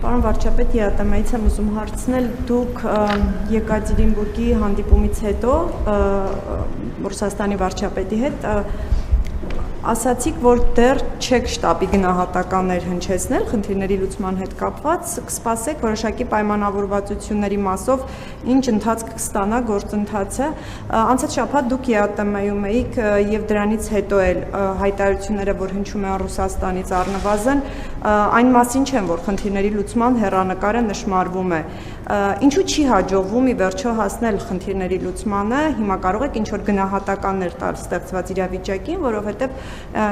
Պարոն վարչապետ, ԵԱՏՄ-ից եմ ուզում հարցնել, դուք Եկատերինբուրգի հանդիպումից հետո Ռուսաստանի վարչապետի հետ ասացիք, որ դեռ չեք շտաբի գնահատականներ հնչեցնել խնդիրների լուծման հետ կապված, կսպասեք որոշակի պայմանավորվածությունների մասով ինչ ընթացք կստանա գործընթացը։ Անցած շաբաթ դուք ԵԱՏՄ-ում էիք եւ դրանից հետո էլ հայտարարությունները, որ հնչում են Ռուսաստանից առնվազն, այն մասին չեն, որ խնդիրների լուծման հեռանկարը նշмарվում է։ Ինչու չի հաջողվում ի վերջո հասնել խնդիրների լուծմանը, հիմա կարող եք ինչ-որ գնահատականներ տալ ստեղծված իրավիճակին, որովհետև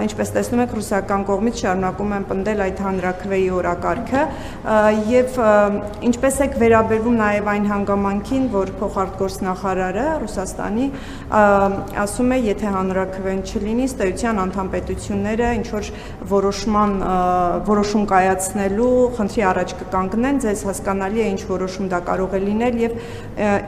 ինչպես տեսնում եք ռուսական կողմից շարունակում են պնդել այդ հանրաքվեի օրակարգը եւ ինչպես եք վերաբերվում նաեւ այն հանգամանքին, որ փոխարտգործնախարարը Ռուսաստանի ասում է, եթե հանրաքվեն չլինի, ըստ էության անդամ պետությունները ինչ որ որոշում կայացնելու խնդրի առաջ կկանգնեն, ձեզ հասկանալի է ինչ որոշում դա կարող է լինել եւ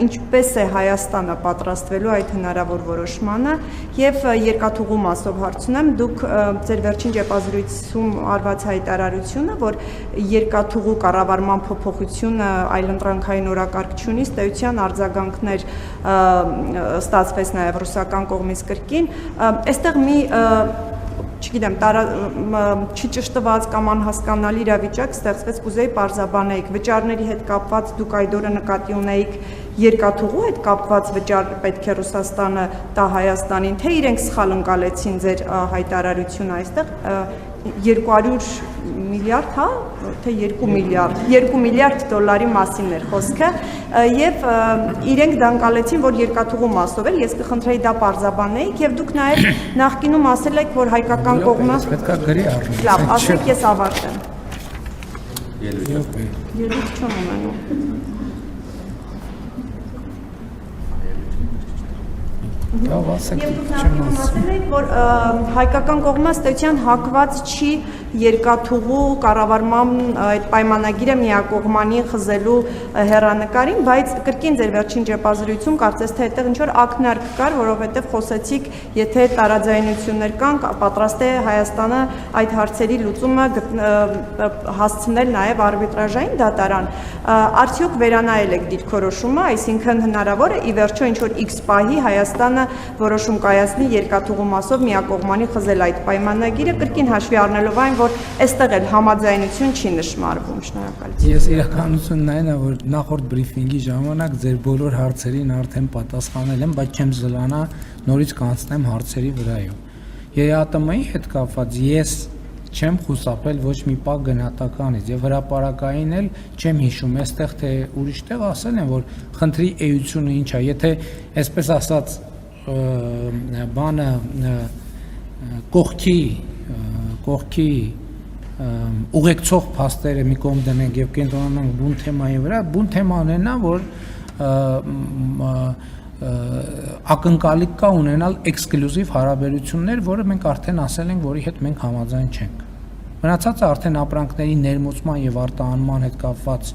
ինչպես է Հայաստանը պատրաստվելու այդ հնարավոր որոշմանը եւ երկաթուղու մասով հարցնեմ դուք ձեր վերջին ճեպազրույցում արված հայտարարությունը որ երկաթուղու կառավարման փոփոխությունը այլընտրանքային օրակարգ չունի ըստ էության արձագանքներ ստացվեց նաեւ ռուսական կողմից կրկին այստեղ մի չգիտեմ, չճշտված կամ անհասկանալի իրավիճակ ստեղծվեց կուզեի պարզաբանեիք վճարների հետ կապված դուք այդ օրը նկատի ունեիք երկաթուղու հետ կապված վճար պետք է Ռուսաստանը տա Հայաստանին, թե իրենք սխալ ընկալեցին ձեր հայտարարությունը այստեղ 200 միլիարդ, հա, թե 2 միլիարդ դոլարի մասին էր խոսքը եւ իրենք դա ընկալեցին, որ երկաթուղու մասով էր, ես կխնդրեի դա պարզաբանեիք եւ դուք նաեւ նախկինում ասել եք, որ հայկական կողմը պետքա գրի առնի։ Լավ, ասեք ես ավարտեմ։ Ելույթ չեմ ունենում։ Լավ, ասեք, Եվ դուք նախկինում ասել եք, որ հայկական կողմը ըստ էության հակված չի երկաթուղու կառավարման այդ պայմանագիրը միակողմանի խզելու հեռանկարին, բայց կրկին ձեր վերջին ճեպազրույցում կարծես թե այդտեղ ինչ-որ ակնարկ կար, որովհետև խոսեցիք, եթե տարաձայնություններ կան, պատրաստ է Հայաստանը այդ հարցերի լուծումը հասցնել նաև արբիտրաժային դատարան։ Արդյոք վերանայել եք դիրքորոշումը, այսինքն հնարավոր է ի վերջո ինչ-որ X պահի Հայաստանը որոշում կայացնի երկաթուղու մասով միակողմանի խզել այդ պայմանագիրը, կրկին հաշվի առնելով այն, որ այստեղ էլ համաձայնություն չի նշмарվում, շնորհակալություն։ Ես իրականությունն այն է, որ նախորդ բրիֆինգի ժամանակ ձեր բոլոր հարցերին արդեն պատասխանել եմ, բայց չեմ զլանա նորից կանցնեմ հարցերի վրայով։ ԵԱՏՄ-ի հետ կապված ես չեմ խուսափել ոչ մի պակ գնահատականից եւ հրապարակային էլ չեմ հիշում, այստեղ թե ուրիշ տեղ ասել են, որ խնդրի էությունը ինչ է, եթե այսպես ասած բանը կողքի ուղեկցող փաստերը մի կողմ դնենք եւ կենտրոնանանք բուն թեմայի վրա, բուն թեման է նա, որ ակնկալիք կա ունենալ էքսկլյուզիվ հարաբերություններ, որը մենք արդեն ասել ենք, որի հետ մենք համաձայն չենք։ Մնացածը արդեն ապրանքների ներմուծման եւ արտահանման հետ կապված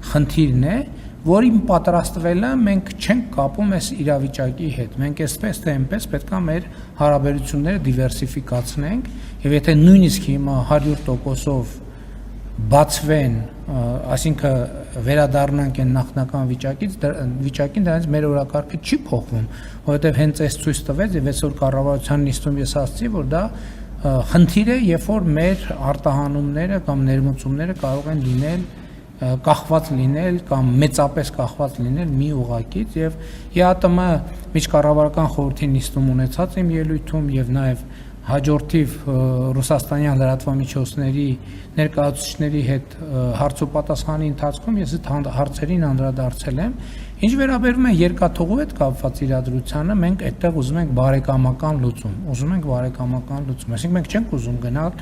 խնդիրն է, որին պատրաստվելը մենք չենք կապում այս իրավիճակի հետ։ Մենք այսպես թե այնպես պետք է մեր հարաբերությունները դիվերսիֆիկացնենք եւ եթե նույնիսկ հիմա 100%-ով բացվեն, այսինքն վերադառնանք այն նախնական վիճակին, դրանից մեր օրակարգը չի փոխվում, որովհետեւ հենց այս ցույց տվեց եւ այսօր կառավարության նիստում ես ասացի, որ դա խնդիր է, երբ որ մեր արտահանումները կամ ներմուծումները կարող են լինել կախված լինել կամ մեծապես կախված լինել մի ուղղակից եւ ԵԱՏՄ միջկառավարական խորհրդի նիստում ունեցած իմ ելույթում եւ նաեւ հաջորդիվ ռուսաստանյան լրատվամիջոցների ներկայացուցիչների հետ հարց ու պատասխանի ընթացքում ես այդ հարցերին անդրադարձել եմ ինչ վերաբերում է երկաթուղու հետ կապված իրադրությանը մենք այդտեղ ուզում ենք բարեկամական լուծում այսինքն մենք չենք ուզում գնալ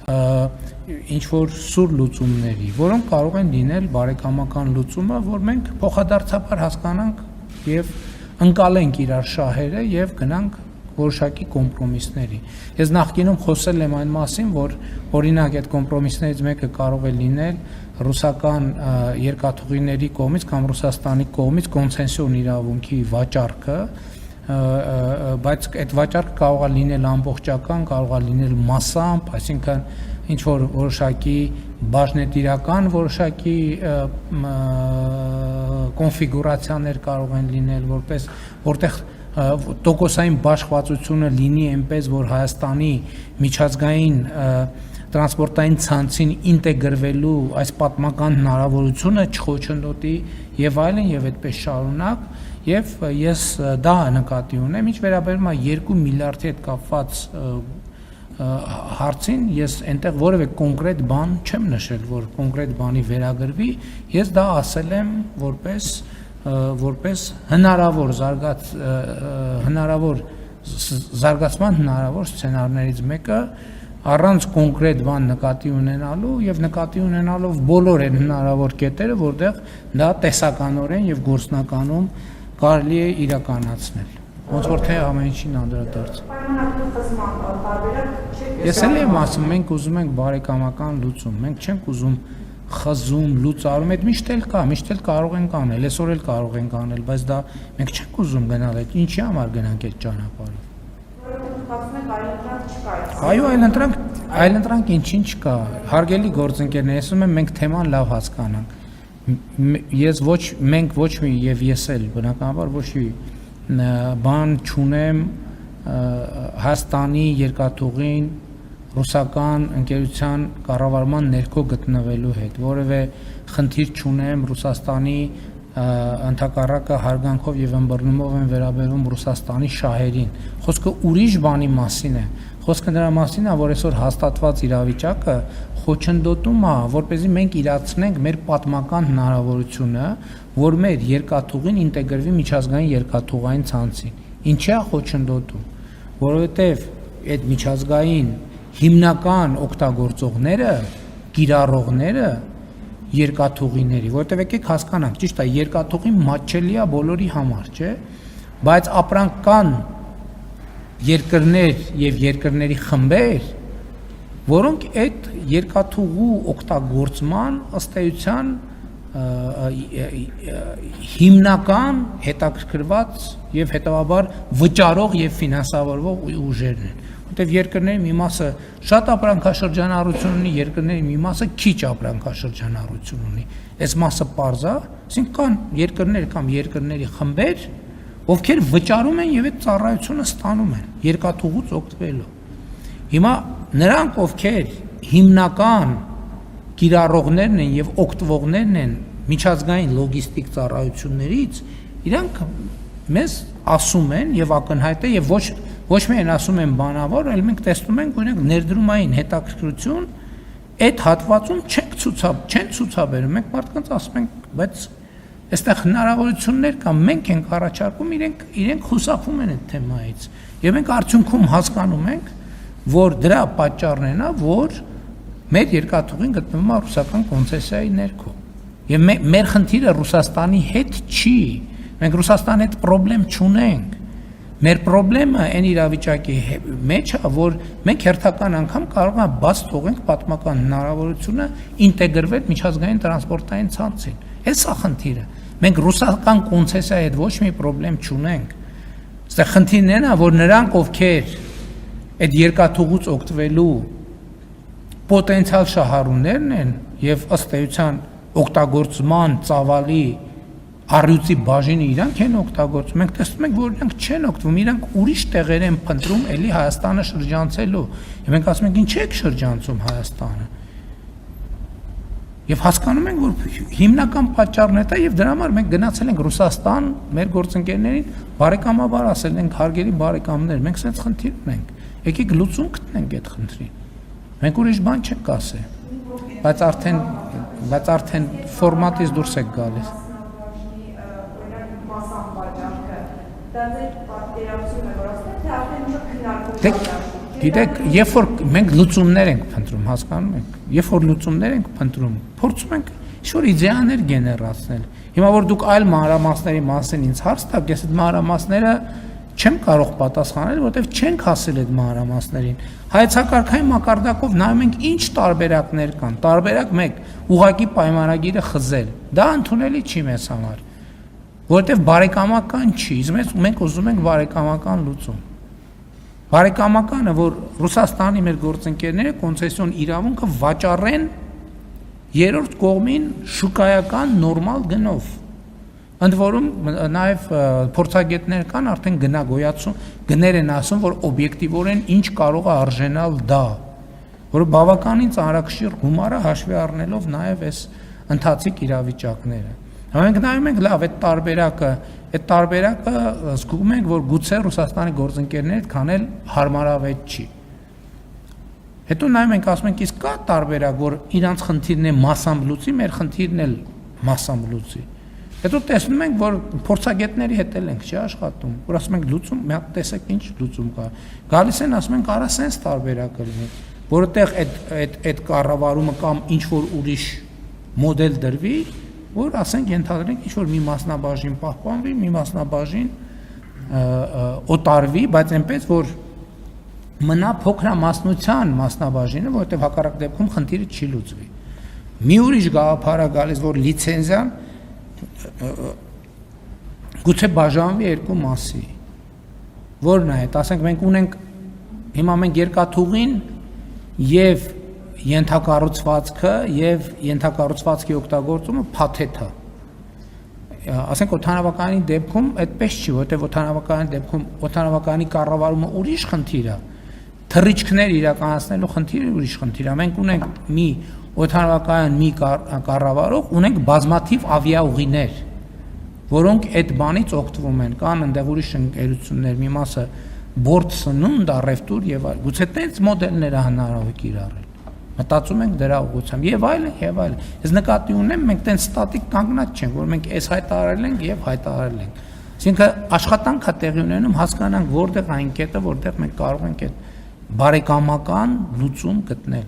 ինչ որ սուր լուծումների, որոնք կարող են լինել բարեկամական լուծումը, որ մենք փոխադարձաբար հասկանանք եւ ընկալենք իրար շահերը եւ գնանք որոշակի կոմպրոմիսների։ Ես նախկինում խոսել եմ այն մասին, որ օրինակ այդ կոմպրոմիսներից մեկը կարող է լինել ռուսական երկաթուղիների կողմից կամ Ռուսաստանի կողմից կոնցեսիոն իրավունքի վաճառքը, բայց այդ վաճառքը կարող է լինել ամբողջական, կարող է լինել մասամբ, այսինքն ինչ որ որոշակի բաժնետիրական որոշակի կոնֆիգուրացիաներ կարող են լինել, որտեղ տոկոսային բաշխվածությունը լինի այնպես, որ Հայաստանի միջազգային տրանսպորտային ցանցին ինտեգրվելու այս պատմական հնարավորությունը չխոչընդոտի եւ այլն եւ այդպես շարունակ եւ ես դա նկատի ունեմ ինչ վերաբերում է 2 միլիարդի հետ կապված հարցին ես այնտեղ որևէ կոնկրետ բան չեմ նշել որ կոնկրետ բանի վերագրվի ես դա ասել եմ որպես հնարավոր զարգացման հնարավոր սցենարներից մեկը առանց կոնկրետ բան նկատի ունենալու եւ նկատի ունենալով բոլոր այն հնարավոր կետերը, որտեղ դա տեսականորեն եւ գործնականում կարելի է իրականացնել։ Ոնց որ թե ամեն ինչին անդրադարձ։ Պայմանագրի խզման տարբերակ չէ։ Ես էլ եմ ասում, մենք ուզում ենք բարեկամական լուծում, մենք չենք ուզում խզում, լուծարում, այդ միշտ էլ կա, միշտ էլ կարող ենք անել, այսօր էլ կարող ենք անել, բայց դա մենք չենք ուզում գնալ այդ, ինչի համար գնանք այդ ճանապարհով։ Այո, այլընտրանք ինչին չկա։ Հարգելի գործընկերներ, ասում եմ մենք թեման լավ հասկանանք։ Մենք ոչ մի եւ ես էլ բնականաբար ոչ մի բան չունեմ Հայաստանի երկաթուղին ռուսական ընկերության կառավարման ներքո գտնվելու հետ, որևէ խնդիր չունեմ Ռուսաստանի ընդհակառակը հարգանքով եւ ըմբռնումով են վերաբերում Ռուսաստանի շահերին։ Խոսքը ուրիշ բանի մասին է։ Խոսքը նրա մասին է, որ այսօր հաստատված իրավիճակը խոչընդոտում է, որպեսզի մենք իրացնենք մեր պատմական հնարավորությունը, որ մեր երկաթուղին ինտեգրվի միջազգային երկաթուղային ցանցին։ Ինչի է խոչընդոտում, որովհետեւ այդ միջազգային հիմնական օգտագործողները, կիրառողները երկաթուղիների, որտեղ եկեք հասկանանք, ճիշտ է, երկաթուղին մատչելի է բոլորի համար, չէ՞, բայց ապրանք կան երկրներ եւ երկրների խմբեր, որոնք այդ երկաթուղու օգտագործման ըստ էության հիմնական հետաքրքրված եւ հետեւաբար վճարող եւ ֆինանսավորող ուժերն են, որտեղ երկրների մի մասը շատ ապրանքաշրջանառություն ունի, երկրների մի մասը քիչ ապրանքաշրջանառություն ունի։ Այս մասը պարզ է, ասենք կան երկրներ կամ երկրների խմբեր, ովքեր վճարում են եւ այդ ծառայությունը ստանում են երկաթուղուց օգտվելով։ Հիմա նրանք, ովքեր հիմնական կիրառողներն են եւ օգտվողներն են միջազգային լոգիստիկ ծառայություններից, իրանք մեզ ասում են եւ ակնհայտ է եւ ոչ միայն ասում են բանավոր, այլ մենք տեսնում ենք, օրինակ ներդրումային հետաքրքրություն այդ հատվածում չեն ցուցաբերում։ Մենք մարդկանց ասում ենք, բայց այստեղ հնարավորություններ կան, մենք ենք առաջարկում, իրենք խուսափում են այդ թեմայից։ Եվ մենք արդյունքում հասկանում ենք, որ դրա պատճառն է, որ մեր երկաթուղին գտնվում է ռուսական կոնցեսիայի ներքո։ Եվ մեր խնդիրը Ռուսաստանի հետ չի։ Մենք Ռուսաստանի հետ խնդրեմ չունենք։ Մեր խնդրեմը այն իրավիճակի մեջ է, որ մենք հերթական անգամ կարող ենք բաց թողենք պատմական հնարավորությունը ինտեգրվել միջազգային տրանսպորտային ցանցին։ Այս է խնդիրը։ Մենք ռուսական կոնցեսիայի հետ ոչ մի խնդրեմ չունենք։ Այստեղ խնդիրն է, որ նրանք, ովքեր այդ երկաթուղուց օգտվելու պոտենցիալ շահառուներն են եւ ըստ էության օգտագործման ծավալի առյուծի բաժինը իրանք են օգտագործում, մենք տեսնում ենք, որ իրանք չեն օգտվում, իրանք ուրիշ տեղեր են փնտրում էլի Հայաստանը շրջանցելու։ Եվ մենք ասում ենք, ինչ եք շրջանցում Հայաստանը։ Եվ հասկանում ենք, որ հիմնական պատճառն է դա եւ դրա համար մենք գնացել ենք Ռուսաստան, մեր գործընկերներին բարեկամաբար ասել ենք, հարգելի բարեկամներ, մենք սենց խնդիր ունենք։ Եկեք լուծում գտնենք այդ խնդրին։ Մենք ուրիշ բան չենք ասել, բայց արդեն ֆորմատից դուրս եք գալիս։ Գիտեք, երբ որ մենք լուծումներ ենք փնտրում, հասկանում եք, երբ որ լուծումներ ենք փնտրում, փորձում ենք ինչ-որ իդեաներ գեներացնել։ Հիմա որ դուք այլ մանրամասների մասին ինձ հարց տաք, ես այդ մանրամասները չեմ կարող պատասխանել, որովհետև չենք հասել այդ մանրամասներին։ Հայեցակարգային մակարդակով նայում ենք ինչ տարբերակներ կան։ Տարբերակ 1՝ ուղղակի պայմանագիրը խզել։ Դա ընդունելի չի մեզ համար, որովհետև բարեկամական չի, մենք ուզում ենք բարեկամական լուծում։ Բարեկամականը, որ Ռուսաստանի մեր գործընկերները կոնցեսիոն իրավունքը վաճառեն երրորդ կողմին շուկայական նորմալ գնով։ Ընդ որում նաև փորձագետներ կան արդեն գնագոյացում, գներ են ասում, որ օբյեկտիվորեն ինչ կարող է արժենալ դա, որը բավականին ծանրակշիռ գումար է հաշվի առնելով նաև այս ընթացիկ իրավիճակները։ Մենք նայում ենք լավ այդ տարբերակը զգում ենք, որ գուցե Ռուսաստանի գործընկերները այդքան էլ հարմարավետ չի։ Հետո նայում ենք, ասում ենք, իսկ կա տարբերակ, որ իրանց խնդիրն է massամբ լուծի, մեր խնդիրն էլ massամբ լուծի։ Հետո տեսնում ենք, որ փորձագետների հետ էլ ենք չի աշխատում, որ ասում ենք լուծում, մի հատ տեսեք ինչ լուծում կա։ Գալիս են ասում ենք, արա սենց տարբերակը լինի, որովհետև այդ կառավարումը կամ ինչ որ ուրիշ մոդել դրվի, որ ասենք ենթադրենք ինչ որ մի մասնաբաժին պահպանվի, մի մասնաբաժին օտարվի, բայց այնպես որ մնա փոքրամասնության մասնաբաժինը, որովհետև հակառակ դեպքում խնդիրը չի լուծվի։ Մի ուրիշ գաղափար է գալիս, որ լիցենզիան գուցե բաժանվի երկու մասի, որն է, ասենք մենք ունենք, հիմա մենք երկաթուղին և ենթակառուցվածքը և ենթակառուցվածքի օգտագործումը փաթեթ է, ասենք օդանավակայանի դեպքում այդպես չի, որովհետև օդանավակայանի դեպքում օդանավակայանի կառավարումը ուրիշ խնդիր է, թռիչքներ իրականացնելու խնդիրը ուրիշ խնդիր է, մենք ունենք մի օդանավակայան մի կառավարող, ունենք բազմաթիվ ավիաուղիներ, որոնք այդ բանից օգտվում են, կան այնտեղ ուրիշ ընկերություններ, մի մասը բորդ սնունդ, առևտուր եւ այլ, գուցե տենց մոդելները հնարավոր է կիրառել։ Մտածում ենք դրա ուղղությամբ եւ այլն եւ այլն։ Ես նկատի ունեմ, մենք տենց ստատիկ կանգնած չենք, որ մենք այս հայտարարել ենք եւ հայտարարել ենք։ Այսինքն աշխատանք է տեղի ունենում, հասկանանք որտեղ այն կետը, որտեղ մենք կարող ենք այդ բարեկամական լուծում գտնել։